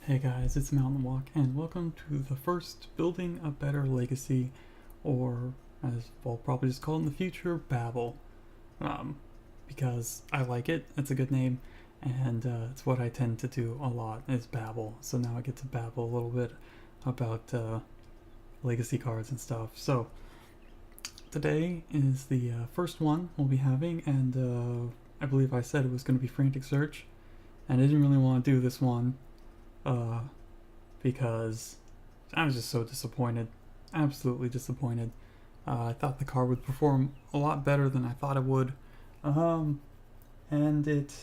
Hey guys, it's Mountain Walk, and welcome to the first Building a Better Legacy, or as we'll probably just call it in the future, BABL. Because I like it, it's a good name, and it's what I tend to do a lot, is babble. So now I get to babble a little bit about legacy cards and stuff. So today is the first one we'll be having, and I believe I said it was going to be Frantic Search, and I didn't really want to do this one because I was just so disappointed, absolutely disappointed. I thought the card would perform a lot better than I thought it would, and it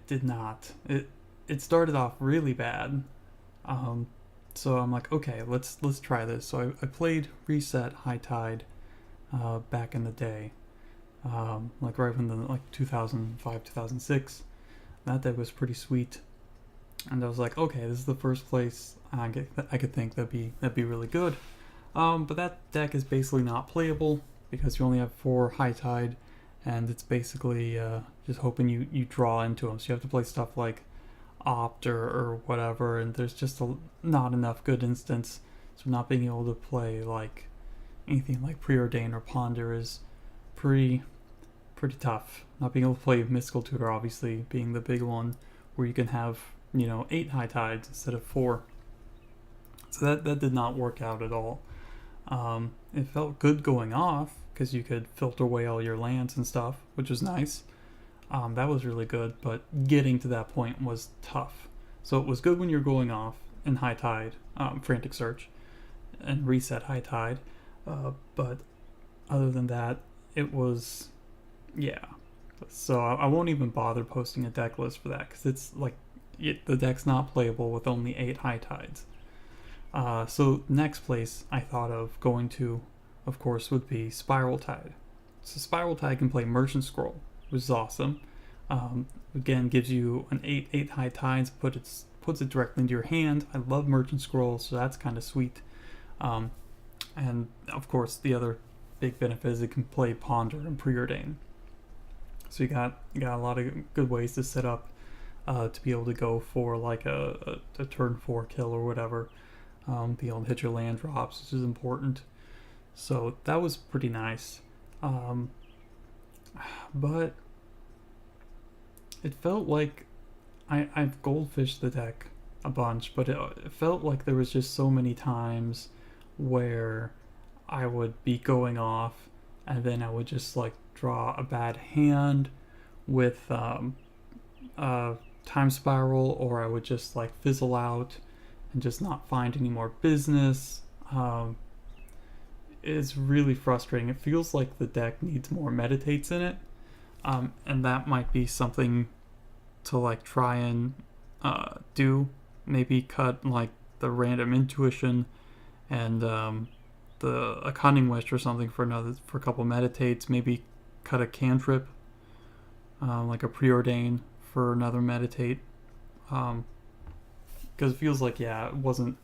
did not. It started off really bad, so I'm like, okay, let's try this. So I played Reset High Tide back in the day, like right when the 2005 2006. That deck was pretty sweet, and I was like, okay, this is the first place I could think that'd be really good. But that deck is basically not playable because you only have 4 High Tide, and it's basically just hoping you draw into them. So you have to play stuff like Opt or whatever, and there's just not enough good instants. So not being able to play like anything like Preordain or Ponder is pretty tough. Not being able to play Mystical Tutor obviously being the big one, where you can have 8 High Tides instead of 4. So that did not work out at all. It felt good going off because you could filter away all your lands and stuff, which was nice. That was really good, but getting to that point was tough. So it was good when you're going off in High Tide, Frantic Search, and Reset High Tide, but other than that, it was, yeah. So I won't even bother posting a deck list for that because it's like the deck's not playable with only 8 High Tides. So next place I thought of going to, of course, would be Spiral Tide. So Spiral Tide can play Merchant Scroll, which is awesome. Again, gives you an 8 High Tides, puts it directly into your hand. I love Merchant Scroll, so that's kind of sweet. And of course, the other big benefit is it can play Ponder and Preordain. So you got a lot of good ways to set up to be able to go for like a turn 4 kill or whatever. Be able to hit your land drops, which is important. So that was pretty nice. But it felt like I've goldfished the deck a bunch, but it felt like there was just so many times where I would be going off and then I would just like draw a bad hand with Time Spiral, or I would just like fizzle out and just not find any more business. It's really frustrating. It feels like the deck needs more meditates in it, and that might be something to like try and do. Maybe cut like the random intuition and a Cunning Wish or something for a couple meditates. Maybe cut a cantrip, like a Preordain for another meditate. Because it feels like it wasn't.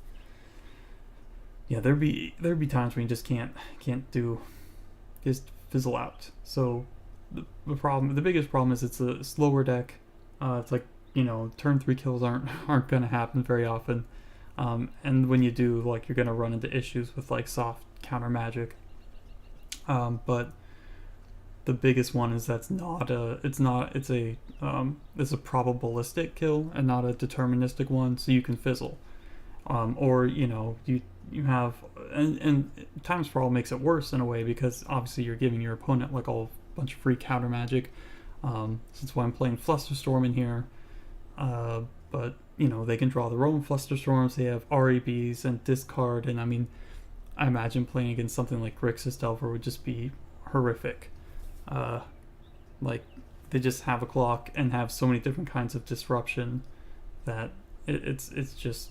Yeah, there'd be times when you just can't do, just fizzle out. So the biggest problem is it's a slower deck. It's like turn 3 kills aren't gonna happen very often, and when you do, like, you're gonna run into issues with like soft counter magic. But the biggest one is it's a probabilistic kill and not a deterministic one, so you can fizzle. Or you have, and Time Sprawl makes it worse in a way because obviously you're giving your opponent like a bunch of free counter magic. That's why I'm playing Flusterstorm in here. But they can draw their own Flusterstorms. They have REBs and discard, and I mean, I imagine playing against something like Grixis Delver would just be horrific. Like, they just have a clock and have so many different kinds of disruption that it's just,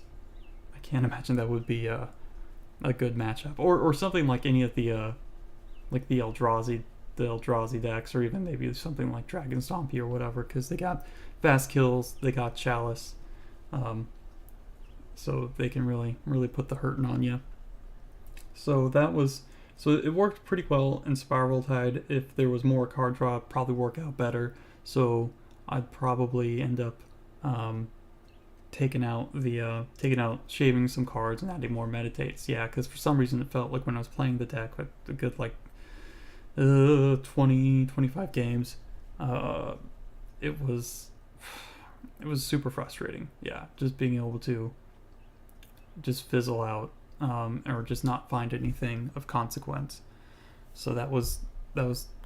I can't imagine that would be a good matchup, or something like any of the like the Eldrazi decks, or even maybe something like Dragon Stompy or whatever, because they got fast kills, they got Chalice, so they can really put the hurting on you. So it worked pretty well in Spiral Tide. If there was more card draw, it'd probably work out better. So I'd probably end up taking out shaving some cards and adding more meditates. Yeah, because for some reason it felt like when I was playing the deck with a good like 20 25 games, it was super frustrating. Yeah, just being able to just fizzle out, or just not find anything of consequence. So that was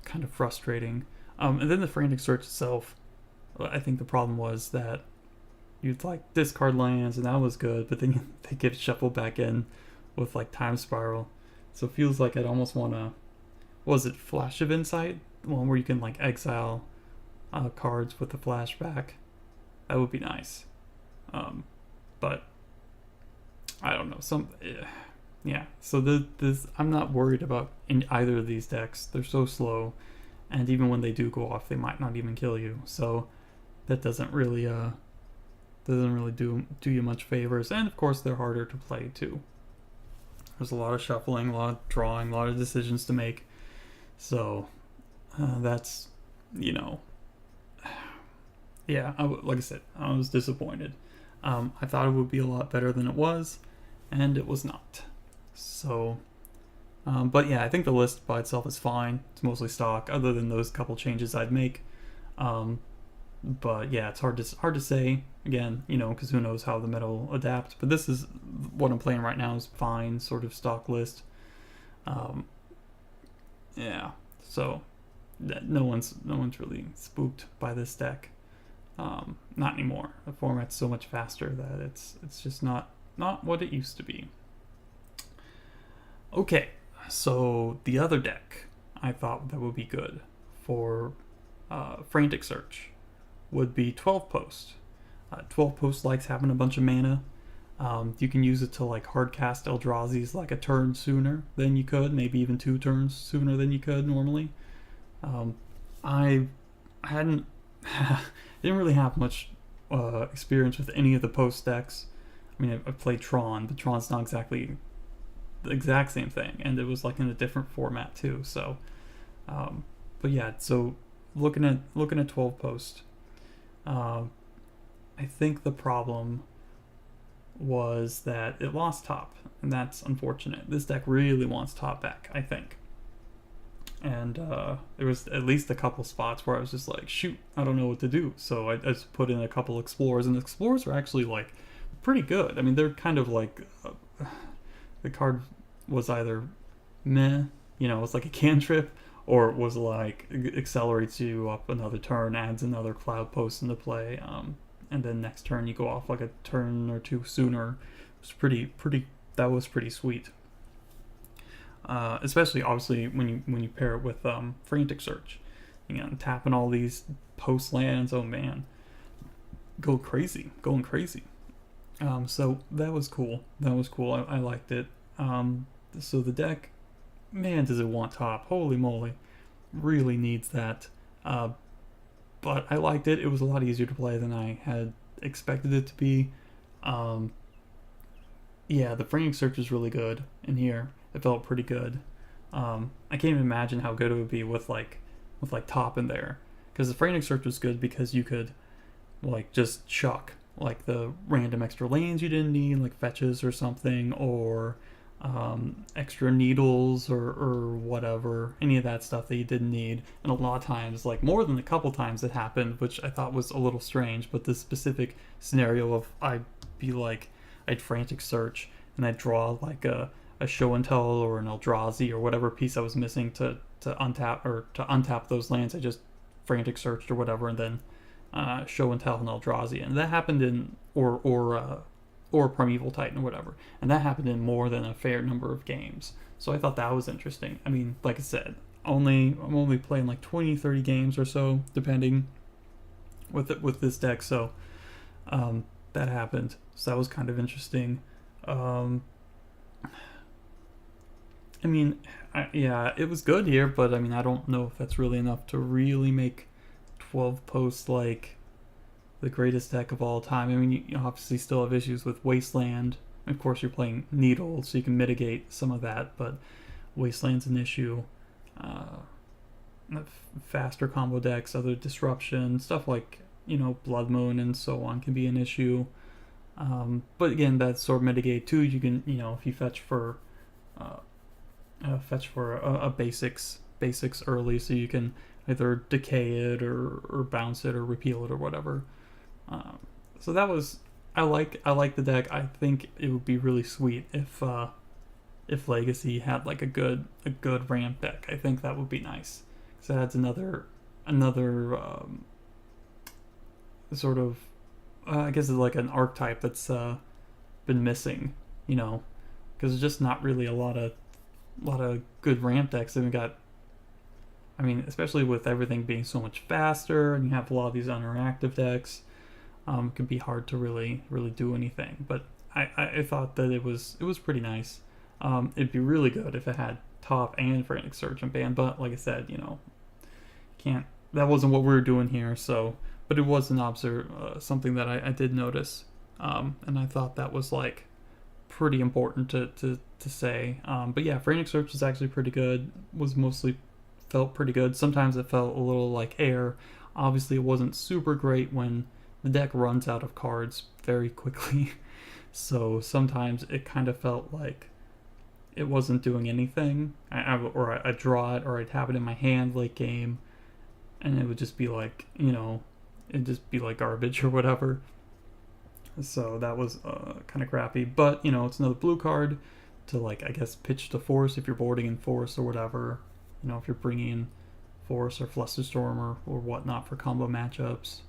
kind of frustrating. And then the Frantic Search itself, I think the problem was that you'd like discard lands and that was good, but then they get shuffled back in with like Time Spiral. So it feels like I'd almost want to, was it Flash of Insight? One where you can like exile cards with the flashback. That would be nice. But I don't know. Yeah. So this I'm not worried about in either of these decks. They're so slow, and even when they do go off, they might not even kill you. So that doesn't really do you much favors. And of course, they're harder to play too. There's a lot of shuffling, a lot of drawing, a lot of decisions to make. So that's, yeah. Like I said, I was disappointed. I thought it would be a lot better than it was, and it was not. So, but yeah, I think the list by itself is fine. It's mostly stock, other than those couple changes I'd make. But yeah, it's hard to say again, because who knows how the meta will adapt. But this is what I'm playing right now is fine, sort of stock list. Yeah, so no one's really spooked by this deck. Not anymore. The format's so much faster that it's just not what it used to be. Okay, so the other deck I thought that would be good for Frantic Search would be 12 Post. 12 Post likes having a bunch of mana. You can use it to like hard cast Eldrazi's like a turn sooner than you could, maybe even 2 turns sooner than you could normally. I hadn't didn't really have much experience with any of the Post decks. I mean, I played Tron, but Tron's not exactly the exact same thing, and it was like in a different format too. So, but yeah, so looking at 12 Post, I think the problem was that it lost top, and that's unfortunate. This deck really wants top back, I think. And there was at least a couple spots where I was just like, shoot, I don't know what to do. So I just put in a couple Explorers, and the Explorers are actually like pretty good. I mean, they're kind of like the card was either meh, it's like a cantrip, or it was like accelerates you up another turn, adds another Cloudpost into play, and then next turn you go off like a turn or 2 sooner. It was pretty. That was pretty sweet. Especially obviously when you pair it with Frantic Search, tapping all these post lands. Oh man, going crazy. So that was cool. I liked it. So the deck, man, does it want top? Holy moly, really needs that. But I liked it. It was a lot easier to play than I had expected it to be. Yeah, the Frantic Search is really good in here. It felt pretty good. I can't even imagine how good it would be with top in there, because the Frantic Search was good because you could like just chuck like the random extra lanes you didn't need, like fetches or something, or extra needles or whatever, any of that stuff that you didn't need. And a lot of times, like more than a couple times it happened, which I thought was a little strange, but this specific scenario of I'd Frantic Search and I'd draw like a show and tell or an Eldrazi or whatever piece I was missing to untap those lands. I just Frantic Searched or whatever, and then show and tell an Eldrazi, and that happened in or Primeval Titan or whatever, and that happened in more than a fair number of games. So I thought that was interesting. I mean, like I said, I'm only playing like 20-30 games or so, depending with this deck. So that happened. So that was kind of interesting. I mean, yeah, it was good here, but I mean, I don't know if that's really enough to really make 12 Posts like the greatest deck of all time. I mean, you obviously still have issues with Wasteland. Of course, you're playing Needle, so you can mitigate some of that, but Wasteland's an issue. Faster combo decks, other Disruption, stuff like, Blood Moon and so on can be an issue. But again, that's sort of mitigate too. You can, if you fetch for a basics early, so you can either decay it or bounce it or repeal it or whatever. So that was I like the deck. I think it would be really sweet if Legacy had like a good ramp deck. I think that would be nice because it adds another sort of I guess it's like an archetype that's been missing, because there's just not really a lot of good ramp decks. And we got, especially with everything being so much faster, and you have a lot of these interactive decks, it can be hard to really do anything. But I thought that it was pretty nice. It'd be really good if it had top and Frantic Search and ban, but like I said, can't. That wasn't what we were doing here. So, but it was something that I did notice, and I thought that was like pretty important to say. But yeah, Frantic Search is actually pretty good. Felt pretty good. Sometimes it felt a little like air. Obviously, it wasn't super great when the deck runs out of cards very quickly. So sometimes it kind of felt like it wasn't doing anything. I'd draw it, or I'd have it in my hand late game, and it would just be like, it'd just be like garbage or whatever. So that was kind of crappy. But, it's another blue card to, like, I guess pitch to force if you're boarding in force or whatever. If you're bringing in force or Flusterstorm or whatnot for combo matchups.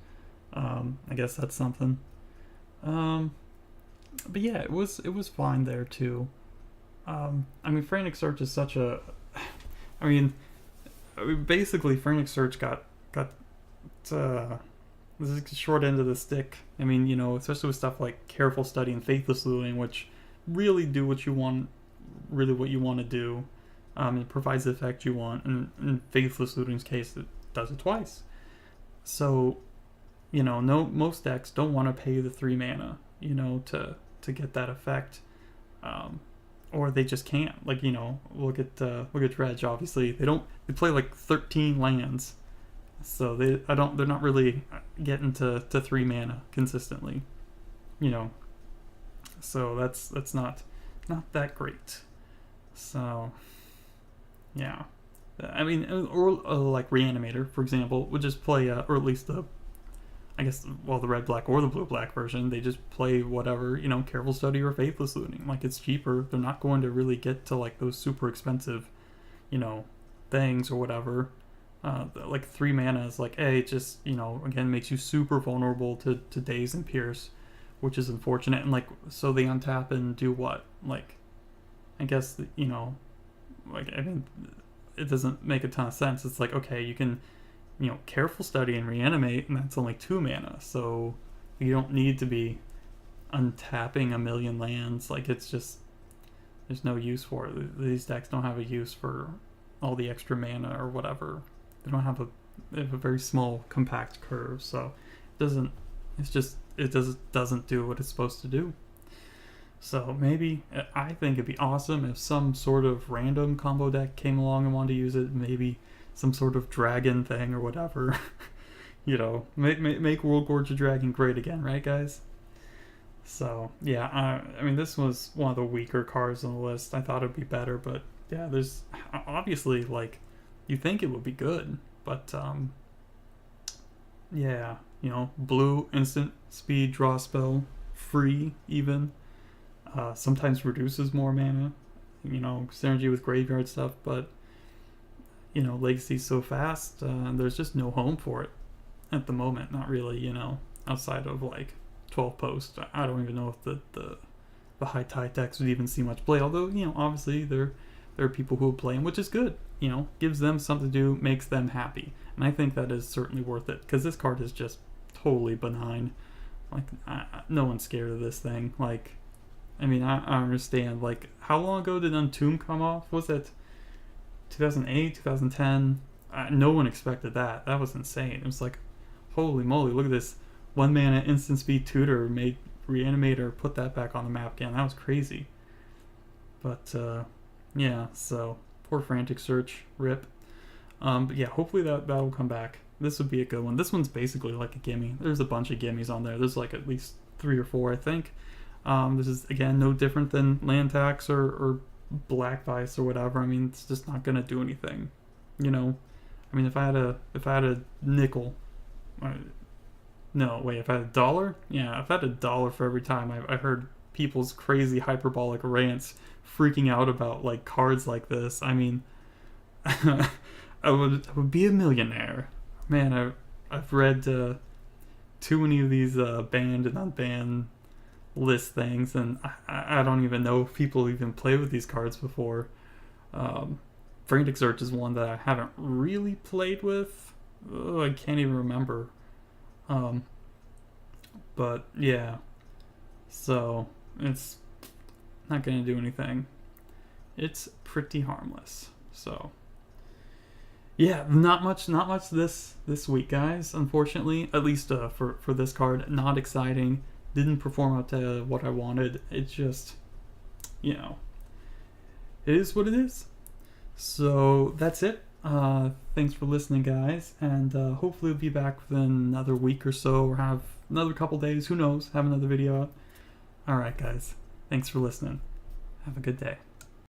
I guess that's something. But yeah, it was fine there too. Frantic Search is such a... basically Frantic Search got this is the short end of the stick. Especially with stuff like Careful Study and Faithless Looting, which really do what you want to do. It provides the effect you want, and in Faithless Looting's case, it does it twice. So, most decks don't want to pay the 3 mana, to get that effect, or they just can't. Like, look at Dredge. Obviously, they play like 13 lands. So they're not really getting to 3 mana consistently, So that's not that great. So yeah, or like Reanimator, for example, would just play or at least the red black or the blue black version. They just play whatever, Careful Study or Faithless Looting. Like, it's cheaper. They're not going to really get to like those super expensive, things or whatever. Like 3 mana is like, it just, again, makes you super vulnerable to Daze and Pierce, which is unfortunate. And like, so they untap and do what? Like, I guess, it doesn't make a ton of sense. It's like, okay, you can, Careful Study and Reanimate, and that's only 2 mana. So you don't need to be untapping a million lands. Like, it's just, there's no use for it. These decks don't have a use for all the extra mana or whatever. They have a very small compact curve, so it doesn't do what it's supposed to do. So maybe, I think it'd be awesome if some sort of random combo deck came along and wanted to use it. Maybe some sort of dragon thing or whatever. Make World Gorge a Dragon great again, right, guys? So yeah, this was one of the weaker cards on the list. I thought it'd be better, but yeah, there's obviously, like, you think it would be good, but yeah, blue instant speed draw spell, free even, sometimes reduces more mana, synergy with graveyard stuff, but Legacy's so fast, there's just no home for it at the moment. Not really, outside of like 12 post. I don't even know if the high tide decks would even see much play, although obviously there are people who would play them, which is good. Gives them something to do, makes them happy, and I think that is certainly worth it, because this card is just totally benign. Like, no one's scared of this thing. Like, I understand, like, how long ago did Untomb come off? Was it 2008, 2010? No one expected that. That was insane. It was like, holy moly, look at this 1 mana instant speed tutor made Reanimator, put that back on the map again. That was crazy. But yeah, so poor Frantic Search, rip. But yeah, hopefully that'll come back. This would be a good one. This one's basically like a gimme. There's a bunch of gimmies on there. There's like at least 3 or 4, I think. This is, again, no different than land tax or black vice or whatever. I mean, it's just not gonna do anything, you know. I mean, if I had a nickel, no, wait, if I had $1, yeah, if I had $1 for every time I heard people's crazy hyperbolic rants freaking out about like cards like this, I mean, I would be a millionaire, man. I've read too many of these banned and unbanned list things, and I don't even know if people even play with these cards before. Frantic Search is one that I haven't really played with. I can't even remember. But yeah, so it's not gonna do anything. It's pretty harmless. So yeah, not much this week, guys. Unfortunately, at least for this card, not exciting. Didn't perform up to what I wanted. It's just, you know, it is what it is. So that's it. Thanks for listening, guys, and hopefully we'll be back within another week or so, or have another couple days. Who knows? Have another video out. All right, guys. Thanks for listening. Have a good day.